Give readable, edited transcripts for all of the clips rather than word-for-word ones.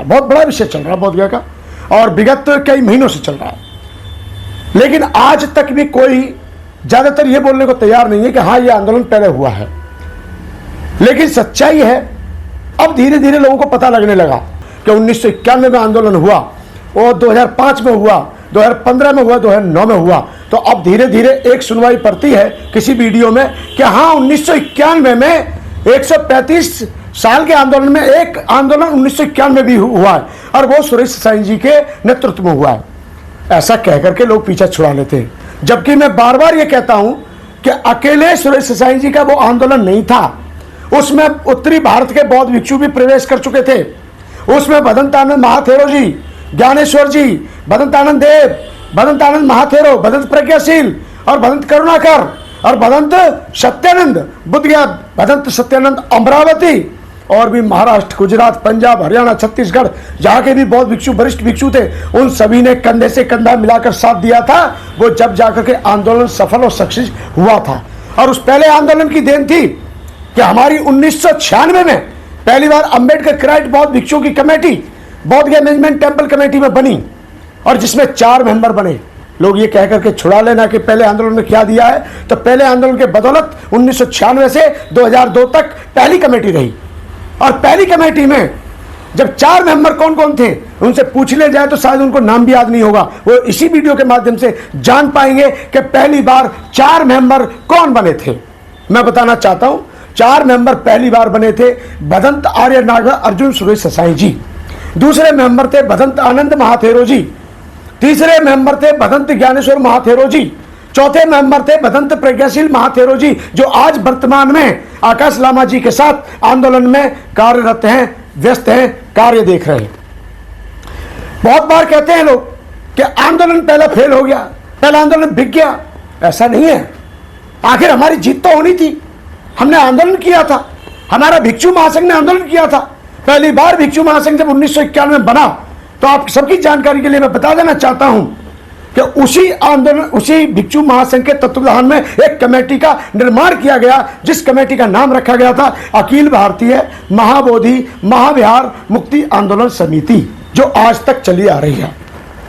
बहुत बड़ा विषय चल रहा है बोधगया का, और विगत कई महीनों से चल रहा है, लेकिन आज तक भी कोई ज्यादातर ये बोलने को तैयार नहीं है कि हाँ ये आंदोलन पहले हुआ है। लेकिन सच्चाई है, अब धीरे धीरे लोगों को पता लगने लगा कि 1991 में आंदोलन हुआ, वो 2005 में हुआ, 2015 में हुआ, 2009 में हुआ। तो अब धीरे धीरे एक सुनवाई पड़ती है किसी वीडियो में कि हाँ 1991 में 135 साल के आंदोलन में एक आंदोलन 1991 में भी हुआ है, और वो सुरेश साईं जी के नेतृत्व में हुआ है। ऐसा कहकर के लोग पीछा छुड़ा लेते हैं, जबकि मैं बार बार ये कहता हूं कि अकेले सुरेश साईं जी का वो आंदोलन नहीं था, उसमें उत्तरी भारत के बौद्ध भिक्षु भी प्रवेश कर चुके थे। उसमें भदंतानंद महाथेरो जी, ज्ञानेश्वर जी, भदंतानंद देव, भदंतानंद महाथेरो, भदंत प्रज्ञाशील और भदंत करुणाकर और भदंत सत्यानंद बुद्धगया, भदंत सत्यानंद अमरावती, और भी महाराष्ट्र, गुजरात, पंजाब, हरियाणा, छत्तीसगढ़, जहाँ के भी बौद्ध भिक्षु, वरिष्ठ भिक्षु थे, उन सभी ने कंधे से कंधा मिलाकर साथ दिया था। वो जब जाकर के आंदोलन सफल और सक्सेस हुआ था। और उस पहले आंदोलन की देन थी कि हमारी 1996 में पहली बार अंबेडकर क्राइट बौद्ध भिक्षुओं की committee Bodh Gaya management temple committee में बनी, और जिसमें 4 मेंबर बने। लोग ये कह करके छुड़ा लेना कि पहले आंदोलन में क्या दिया है, तो पहले आंदोलन के बदौलत 1996 से 2002 तक पहली कमेटी रही। और पहली कमेटी में जब 4 मेंबर कौन कौन थे, उनसे पूछ ले जाए तो शायद उनको नाम भी याद नहीं होगा। वो इसी वीडियो के माध्यम से जान पाएंगे कि पहली बार 4 मेंबर कौन बने थे। मैं बताना चाहता हूं, 4 मेंबर पहली बार बने थे भदंत आर्य नागा अर्जुन सुरेश साईं जी, दूसरे मेंबर थे भदंत आनंद महाथेरो जी, तीसरे मेंबर थे भदंत ज्ञानेश्वर महाथेरो जी, चौथे मेंबर थे भदंत प्रज्ञाशील महाथेरो जी, जो आज वर्तमान में आकाश लामा जी के साथ आंदोलन में कार्यरत हैं, व्यस्त हैं, कार्य देख रहे हैं। बहुत बार कहते हैं लोग कि आंदोलन पहला फेल हो गया, पहला आंदोलन बिक गया। ऐसा नहीं है, आखिर हमारी जीत तो होनी थी। हमने आंदोलन किया था, हमारा भिक्षु महासंघ ने आंदोलन किया था। पहली बार भिक्षु महासंघ जब 1991 में बना, तो आप सबकी जानकारी के लिए मैं बता देना चाहता हूं कि उसी आंदोलन, उसी भिक्षु महासंघ के तत्वावधान में एक कमेटी का निर्माण किया गया, जिस कमेटी का नाम रखा गया था अखिल भारतीय महाबोधि महाविहार मुक्ति आंदोलन समिति, जो आज तक चली आ रही है।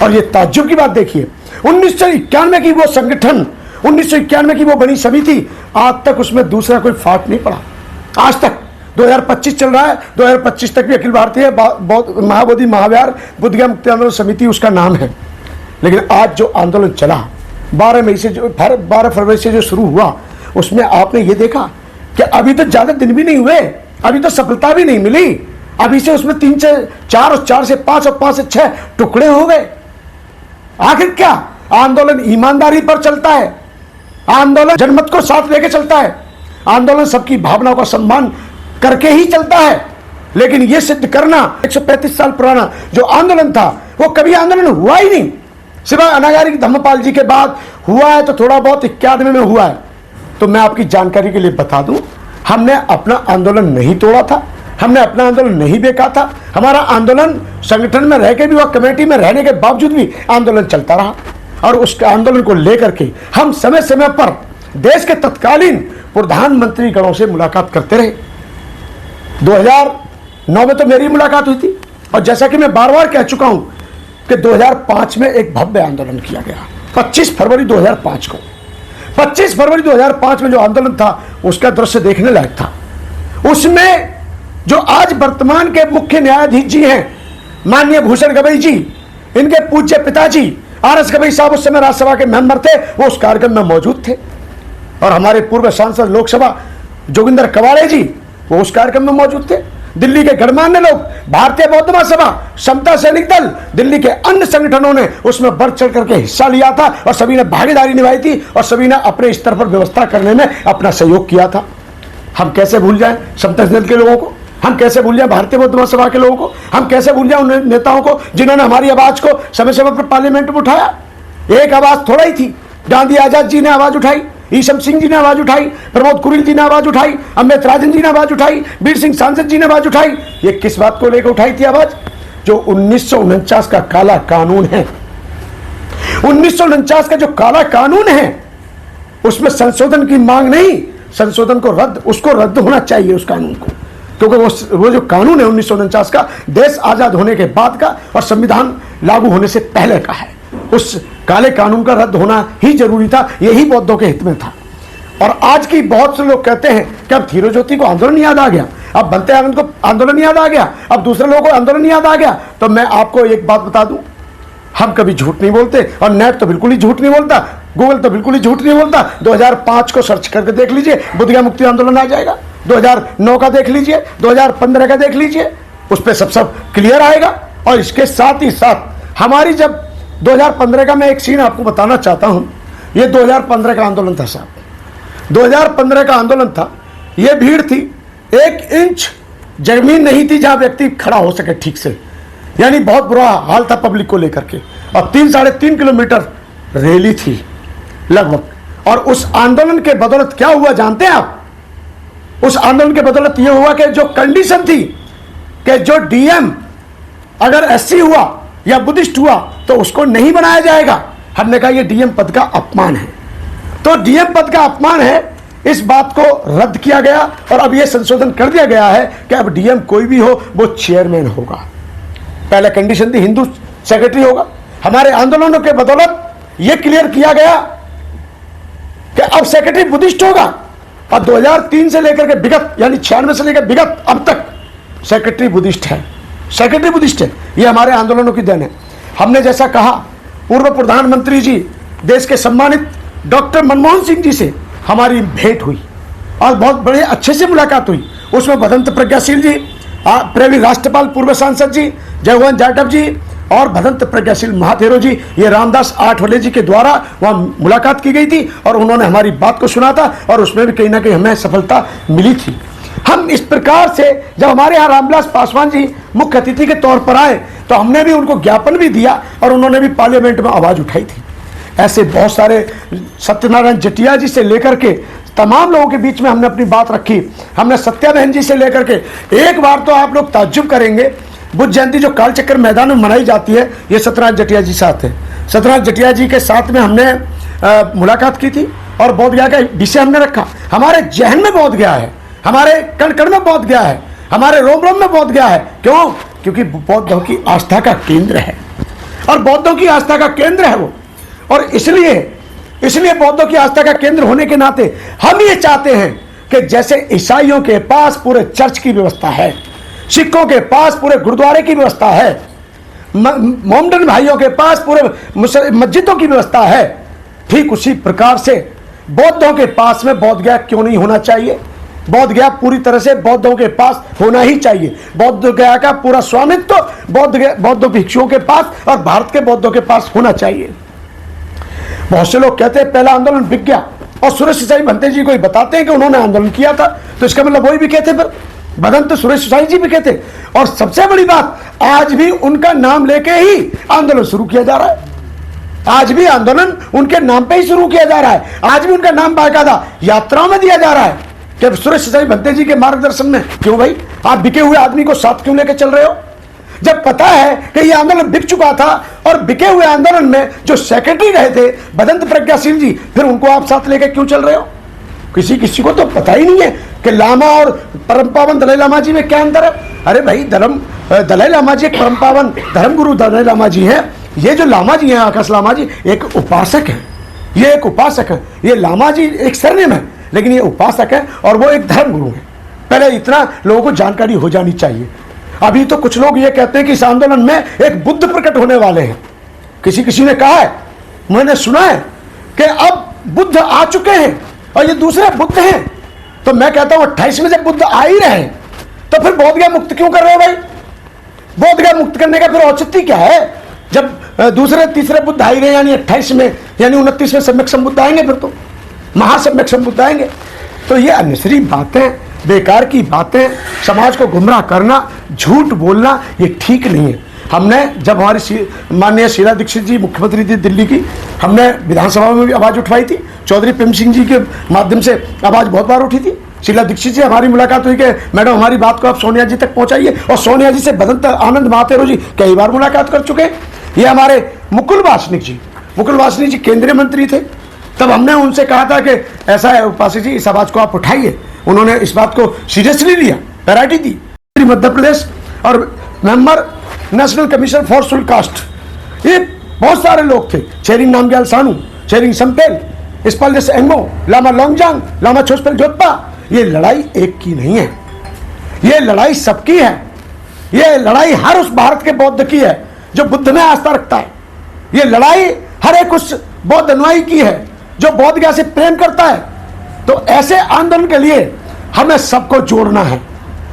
और ये ताज्जुब की बात देखिए, 1991 की वो संगठन, 1991 की वो बनी समिति, आज तक उसमें दूसरा कोई फाट नहीं पड़ा। आज तक 2025 चल रहा है, 2025 तक भी अखिल भारतीय महाबोधि महाविहार बुद्धगया मुक्ति आंदोलन समिति उसका नाम है। लेकिन आज जो आंदोलन चला 12 मई से, जो 12 फरवरी से जो शुरू हुआ, उसमें आपने ये देखा कि अभी तो ज्यादा दिन भी नहीं हुए, अभी तो सफलता भी नहीं मिली, अभी से उसमें 3 से 4 और 4 से 5 और 5 से 6 टुकड़े हो गए। आखिर क्या आंदोलन ईमानदारी पर चलता है, आंदोलन जनमत को साथ लेके चलता है, आंदोलन सबकी भावनाओं का सम्मान करके ही चलता है। लेकिन यह सिद्ध करना 135 साल पुराना जो आंदोलन था, वो कभी आंदोलन हुआ ही नहीं, सिवाय अनागारिक धम्मपाल जी के बाद हुआ है, तो थोड़ा बहुत 91 में हुआ है। तो मैं आपकी जानकारी के लिए बता दूं, हमने अपना आंदोलन नहीं तोड़ा था, हमने अपना आंदोलन नहीं बेचा था। हमारा आंदोलन संगठन में रह के भी, वह कमेटी में रहने के बावजूद भी आंदोलन चलता रहा, और उस आंदोलन को लेकर के हम समय समय पर देश के तत्कालीन प्रधानमंत्री गणों से मुलाकात करते रहे। 2009 में तो मेरी मुलाकात हुई थी, और जैसा कि मैं बार बार कह चुका हूं कि 2005 में एक भव्य आंदोलन किया गया। 25 फरवरी 2005 को, 25 फरवरी 2005 में जो आंदोलन था, उसका दृश्य देखने लायक था। उसमें जो आज वर्तमान के मुख्य न्यायाधीश जी हैं, माननीय भूषण गवई जी, इनके पूज्य पिताजी RS गवई साहब उस समय राज्यसभा के मेंबर थे, वो उस कार्यक्रम में मौजूद थे। और हमारे पूर्व सांसद लोकसभा जोगिंदर कवाड़े जी, वो उस कार्यक्रम में मौजूद थे। दिल्ली के गणमान्य लोग, भारतीय बौद्ध महासभा, समता सैनिक दल, दिल्ली के अन्य संगठनों ने उसमें बढ़ चढ़ करके हिस्सा लिया था, और सभी ने भागीदारी निभाई थी, और सभी ने अपने स्तर पर व्यवस्था करने में अपना सहयोग किया था। हम कैसे भूल जाएं समता सैनिक दल के लोगों को, हम कैसे भूल जाएं भारतीय बौद्ध महासभा के लोगों को, हम कैसे भूल जाएं उन नेताओं को जिन्होंने हमारी आवाज को समय समय पर पार्लियामेंट में उठाया। एक आवाज थोड़ा ही थी, गांधी आजाद जी ने आवाज उठाई, ईशम सिंह जी ने आवाज उठाई, प्रमोद कुरिल जी ने आवाज उठाई, अमृत राजन जी ने आवाज उठाई, वीर सिंह सांसद जी ने आवाज उठाई। ये किस बात को लेकर उठाई थी आवाज? जो 1949 का काला कानून है, 1949 का जो काला कानून है, उसमें संशोधन की मांग नहीं, संशोधन को रद्द, उसको रद्द होना चाहिए उस कानून को। क्योंकि वो जो कानून है 1949 का, देश आजाद होने के बाद का और संविधान लागू होने से पहले का है। उस काले कानून का रद्द होना ही जरूरी था, यही बौद्धों के हित में था। और आज की बहुत से लोग कहते हैं कि अब धीरो ज्योति को आंदोलन याद आ गया, अब बनते आनंद को आंदोलन याद आ गया, अब दूसरे लोगों को आंदोलन याद आ गया। तो मैं आपको एक बात बता दूं, हम कभी झूठ नहीं बोलते और नेट तो बिल्कुल ही झूठ नहीं बोलता, गूगल तो बिल्कुल ही झूठ नहीं बोलता। 2005 को सर्च करके देख लीजिए, बुद्धगया मुक्ति आंदोलन आ जाएगा। 2009 का देख लीजिए, 2015 का देख लीजिए, उस पर सब क्लियर आएगा। और इसके साथ ही साथ हमारी जब 2015 का मैं एक सीन आपको बताना चाहता हूं, ये 2015 का आंदोलन था साहब, 2015 का आंदोलन था। ये भीड़ थी, 1 इंच जमीन नहीं थी जहां व्यक्ति खड़ा हो सके ठीक से, यानी बहुत बुरा हाल था पब्लिक को लेकर के। और 3-3.5 किलोमीटर रैली थी लगभग। और उस आंदोलन के बदौलत क्या हुआ जानते हैं आप? उस आंदोलन के बदौलत यह हुआ कि जो कंडीशन थी कि जो डीएम अगर एससी हुआ या बुद्धिस्ट हुआ तो उसको नहीं बनाया जाएगा, हमने कहा यह डीएम पद का अपमान है। तो डीएम पद का अपमान है, इस बात को रद्द किया गया और अब यह संशोधन कर दिया गया है कि अब डीएम कोई भी हो वो चेयरमैन होगा। पहले कंडीशन थी हिंदू सेक्रेटरी होगा। हमारे आंदोलनों के बदौलत यह क्लियर किया गया कि अब सेक्रेटरी बुद्धिस्ट होगा। और 2003 से लेकर के विगत यानी 96 से लेकर विगत अब तक सेक्रेटरी बुद्धिस्ट है, सेक्रेटरी बुद्धिस्ट है। यह हमारे आंदोलनों की देन है। हमने जैसा कहा, पूर्व प्रधानमंत्री जी, देश के सम्मानित डॉक्टर मनमोहन सिंह जी से हमारी भेंट हुई और बहुत बड़े अच्छे से मुलाकात हुई। उसमें भदंत प्रज्ञाशील जी, प्रेमी राष्ट्रपाल पूर्व सांसद जी जयवंत जाटव जी और भदंत प्रज्ञाशील महाथेरो जी, ये रामदास आठवले जी के द्वारा वहाँ मुलाकात की गई थी और उन्होंने हमारी बात को सुना था और उसमें भी कहीं ना कहीं हमें सफलता मिली थी। हम इस प्रकार से जब हमारे यहाँ रामविलास पासवान जी मुख्य अतिथि के तौर पर आए तो हमने भी उनको ज्ञापन भी दिया और उन्होंने भी पार्लियामेंट में आवाज़ उठाई थी। ऐसे बहुत सारे, सत्यनारायण जटिया जी से लेकर के तमाम लोगों के बीच में हमने अपनी बात रखी। हमने सत्या बहन जी से लेकर के, एक बार तो आप लोग ताज्जुब करेंगे, बुद्ध जयंती जो कालचक्र मैदान में मनाई जाती है, ये सत्यनारायण जटिया जी साथ है। सत्यनारायण जटिया जी के साथ में हमने मुलाकात की थी और बोध गया का विषय हमने रखा। हमारे जहन में बोध गया है, हमारे कण कण में बोध गया है, हमारे रोम रोम में बोध गया है। क्यों? क्योंकि बौद्धों की आस्था का केंद्र है और बौद्धों की आस्था का केंद्र है वो। और इसलिए बौद्धों की आस्था का केंद्र होने के नाते हम ये चाहते हैं कि जैसे ईसाइयों के पास पूरे चर्च की व्यवस्था है, सिखों के पास पूरे गुरुद्वारे की व्यवस्था है, मोमडन भाइयों के पास पूरे मस्जिदों की व्यवस्था है, ठीक उसी प्रकार से बौद्धों के पास में बोध गया क्यों नहीं होना चाहिए? बोध गया पूरी तरह से बौद्धों के पास होना ही चाहिए। बोध गया का पूरा स्वामित्व बौद्ध भिक्षुओं के पास और भारत के बौद्धों के पास होना चाहिए। बहुत से लोग कहते हैं पहला आंदोलन बिक गया और सुरेश सिसाई भंते जी को ही बताते हैं कि उन्होंने आंदोलन किया था, तो इसका मतलब वही भी कहते, पर भदंत तो सुरेश सिसाई जी भी कहते। और सबसे बड़ी बात, आज भी उनका नाम लेके ही आंदोलन शुरू किया जा रहा है, आज भी आंदोलन उनके नाम पे ही शुरू किया जा रहा है, आज भी उनका नाम बाकायदा यात्राओं में दिया जा रहा है कि सुरेश सिसाई भंते जी के मार्गदर्शन में। क्यों भाई, आप बिके हुए आदमी को साथ क्यों लेके चल रहे हो? जब पता है कि यह आंदोलन बिक चुका था और बिके हुए आंदोलन में जो सेक्रेटरी रहे थे भदंत प्रज्ञाशील जी, फिर उनको आप साथ लेकर क्यों चल रहे हो? किसी को तो पता ही नहीं है कि लामा और परम पावन दलाई लामा जी में क्या अंतर है। अरे भाई, दलाई लामा जी एक परम पावन धर्मगुरु दलाई लामा जी हैं। ये जो लामा जी हैं, आकाश लामा जी, एक उपासक है, ये एक उपासक है। ये लामा जी एक सरनेम है, लेकिन ये उपासक है और वो एक धर्मगुरु है। पहले इतना लोगों को जानकारी हो जानी चाहिए। अभी तो कुछ लोग ये कहते हैं कि इस आंदोलन में एक बुद्ध प्रकट होने वाले हैं। किसी ने कहा है, मैंने सुना है कि अब बुद्ध आ चुके हैं और ये दूसरे बुद्ध हैं। तो मैं कहता हूं 28 में जब बुद्ध आ ही रहे हैं तो फिर बोध गया मुक्त क्यों कर रहे हो भाई? बोध गया मुक्त करने का फिर औचित्य क्या है? जब दूसरे तीसरे बुद्ध आ ही रहे, यानी 28 में यानी 29 में सम्यक संबुद्ध आएंगे, फिर तो महासम्यक संबुद्ध आएंगे। तो ये अनसरी बातें, बेकार की बातें, समाज को गुमराह करना, झूठ बोलना, ये ठीक नहीं है। हमने जब हमारी माननीय शीला दीक्षित जी मुख्यमंत्री थी दिल्ली की, हमने विधानसभा में भी आवाज़ उठवाई थी। चौधरी प्रेम सिंह जी के माध्यम से आवाज़ बहुत बार उठी थी। शीला दीक्षित जी, हमारी मुलाकात हुई कि मैडम हमारी बात को आप सोनिया जी तक पहुंचाइए, और सोनिया जी से भदंत आनंद महाथेरो जी कई बार मुलाकात कर चुके। ये हमारे मुकुल वासनिक जी केंद्रीय मंत्री थे। तब हमने उनसे कहा था कि ऐसा है उपासक जी, इस आवाज़ को आप उठाइए। उन्होंने इस बात को सीरियसली लिया वैरायटी दी। मध्य प्रदेश और member national commission for scheduled caste, ये बहुत सारे लोग थे। चेरिंग नामग्याल सानू, चेरिंग समपेल, इस्पालदेस एंगमो, लामा लोंगजांग, लामा छोसपेल जोतपा। ये लड़ाई एक की नहीं है, ये लड़ाई सबकी है। ये लड़ाई हर उस भारत के बौद्ध की है जो बुद्ध में आस्था रखता है। ये लड़ाई हर एक उस बौद्ध अनुयायी की है जो बौद्ध गया से प्रेम करता है। तो ऐसे आंदोलन के लिए हमें सबको जोड़ना है।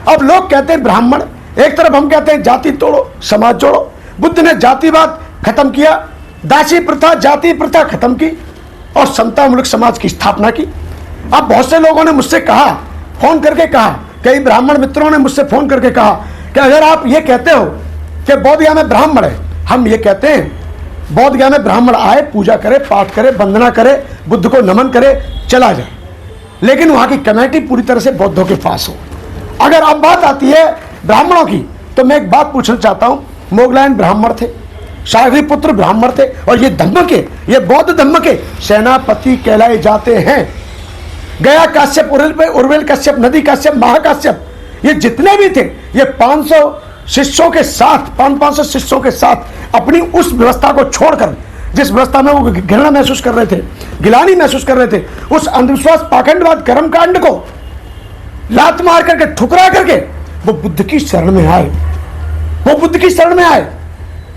अब लोग कहते हैं ब्राह्मण, एक तरफ हम कहते हैं जाति तोड़ो समाज जोड़ो। बुद्ध ने जातिवाद खत्म किया, दासी प्रथा जाति प्रथा खत्म की और समतामूलक समाज की स्थापना की। अब बहुत से लोगों ने मुझसे कहा, फोन करके कहा, कई ब्राह्मण मित्रों ने मुझसे फोन करके कहा कि अगर आप ये कहते हो कि बोध गया में ब्राह्मण है, हम ये कहते हैं बोध गया में ब्राह्मण आए, पूजा करे, पाठ करे, वंदना करे, बुद्ध को नमन करे, चला जाए, लेकिन वहां की कमेटी पूरी तरह से बौद्धों के पास हो। अगर अब बात आती है ब्राह्मणों की, तो मैं एक बात पूछना चाहता हूं। मोगलायन ब्राह्मण थे, शार्ंगधरपुत्र ब्राह्मण थे, और ये धम्म के, ये बौद्ध धम्म के सेनापति कहलाए जाते हैं। गया काश्यप, उर्वेल काश्यप, नदी काश्यप, महाकाश्यप, ये जितने भी थे, ये 500 शिष्यों के साथ, 500 शिष्यों के साथ अपनी उस व्यवस्था को छोड़कर, जिस व्यवस्था में वो घृणा महसूस कर रहे थे, गिलानी महसूस कर रहे थे, उस अंधविश्वास, पाखंडवाद, कर्मकांड को लात मार करके, ठुकरा करके वो बुद्ध की शरण में आए, वो बुद्ध की शरण में आए।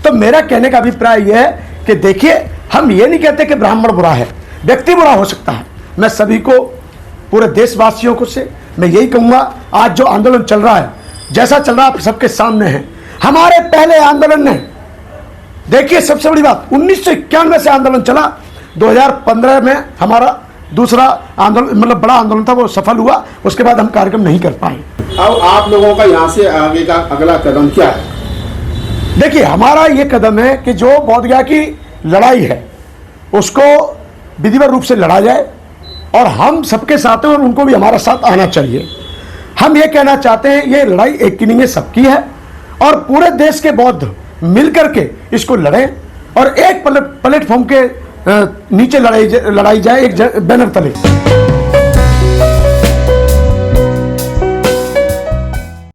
तो मेरा कहने का अभिप्राय यह है कि देखिए, हम ये नहीं कहते कि ब्राह्मण बुरा है, व्यक्ति बुरा हो सकता है। मैं सभी को, पूरे देशवासियों को से मैं यही कहूंगा, आज जो आंदोलन चल रहा है, जैसा चल रहा है, आप सबके सामने है। हमारे पहले आंदोलन ने, देखिए सबसे बड़ी बात, 1991 से आंदोलन चला, 2015 में हमारा दूसरा आंदोलन, मतलब बड़ा आंदोलन था, वो सफल हुआ। उसके बाद हम कार्यक्रम नहीं कर पाए। अब आप लोगों का यहाँ से आगे का अगला कदम क्या है? देखिए, हमारा ये कदम है कि जो बोध गया की लड़ाई है उसको विधिवत रूप से लड़ा जाए, और हम सबके साथ हैं और उनको भी हमारा साथ आना चाहिए। हम ये कहना चाहते हैं, ये लड़ाई एक की नहीं है, सबकी है, और पूरे देश के बौद्ध मिलकर के इसको लड़ें और एक प्लेटफॉर्म के नीचे लड़ाई जाए, एक बैनर तले।